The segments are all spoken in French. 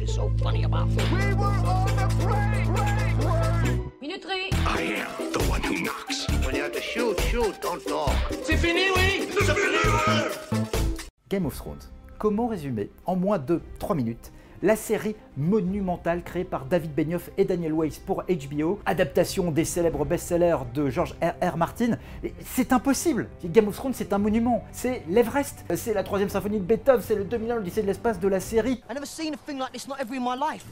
is so funny about food? We were on the plane! Minuterie. I am the one who knocks. When you have to shoot, shoot, don't talk. C'est fini, oui! C'est fini, Game of Thrones. Comment résumer en moins de 3 minutes la série monumentale créée par David Benioff et Daniel Weiss pour HBO, adaptation des célèbres best-sellers de George R.R. Martin. C'est impossible. Game of Thrones, c'est un monument. C'est l'Everest. C'est la 3e symphonie de Beethoven. C'est le 2001 l'Odyssée de l'espace de la série. I never seen a thing like this not ever in my life.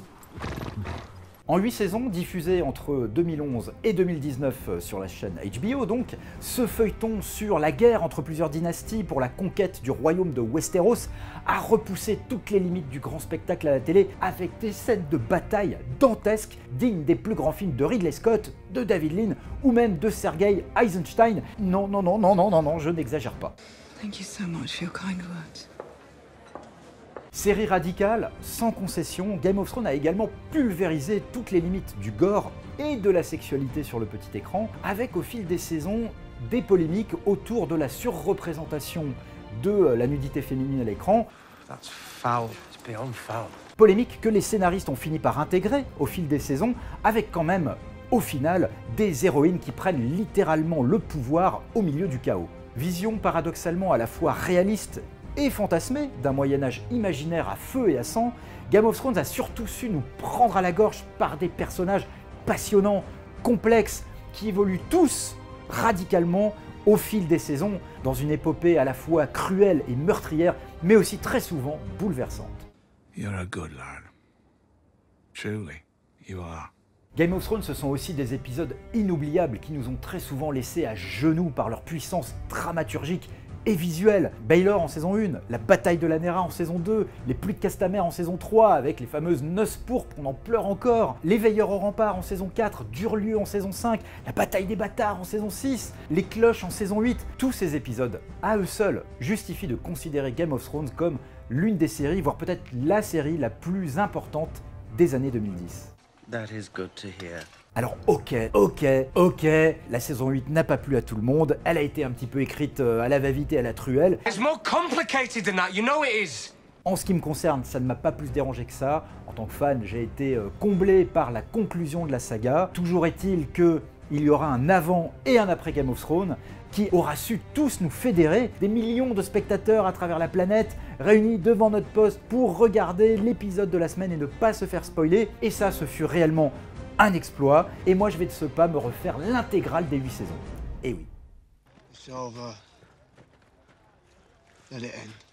En 8 saisons, diffusées entre 2011 et 2019 sur la chaîne HBO, donc, ce feuilleton sur la guerre entre plusieurs dynasties pour la conquête du royaume de Westeros a repoussé toutes les limites du grand spectacle à la télé avec des scènes de bataille dantesques dignes des plus grands films de Ridley Scott, de David Lean ou même de Sergei Eisenstein. Non, non, non, non, non, non, non, je n'exagère pas. Thank you so much for your kind words. Série radicale, sans concession, Game of Thrones a également pulvérisé toutes les limites du gore et de la sexualité sur le petit écran, avec au fil des saisons des polémiques autour de la surreprésentation de la nudité féminine à l'écran. That's foul. It's beyond foul. Polémiques que les scénaristes ont fini par intégrer au fil des saisons, avec quand même, au final, des héroïnes qui prennent littéralement le pouvoir au milieu du chaos. Vision paradoxalement à la fois réaliste et fantasmé d'un Moyen-Âge imaginaire à feu et à sang, Game of Thrones a surtout su nous prendre à la gorge par des personnages passionnants, complexes, qui évoluent tous radicalement au fil des saisons, dans une épopée à la fois cruelle et meurtrière, mais aussi très souvent bouleversante. You're a good lad. Truly, you are. Game of Thrones, ce sont aussi des épisodes inoubliables qui nous ont très souvent laissés à genoux par leur puissance dramaturgique et visuelle. Baelor en saison 1, la bataille de Lanera en saison 2, les pluies de Castamere en saison 3 avec les fameuses noces pourpres, on en pleure encore, les veilleurs au rempart en saison 4, Durlieu en saison 5, la bataille des bâtards en saison 6, les cloches en saison 8, tous ces épisodes, à eux seuls, justifient de considérer Game of Thrones comme l'une des séries, voire peut-être la série la plus importante des années 2010. That is good to hear. Alors ok, la saison 8 n'a pas plu à tout le monde, elle a été un petit peu écrite à la va-vite et à la truelle. It's more complicated than that, you know it is. En ce qui me concerne, ça ne m'a pas plus dérangé que ça. En tant que fan, j'ai été comblé par la conclusion de la saga. Toujours est-il qu'il y aura un avant et un après Game of Thrones qui aura su tous nous fédérer, des millions de spectateurs à travers la planète réunis devant notre poste pour regarder l'épisode de la semaine et ne pas se faire spoiler. Et ça, ce fut réellement un exploit. Et moi, je vais de ce pas me refaire l'intégrale des 8 saisons. Et oui. It's over. Let it end.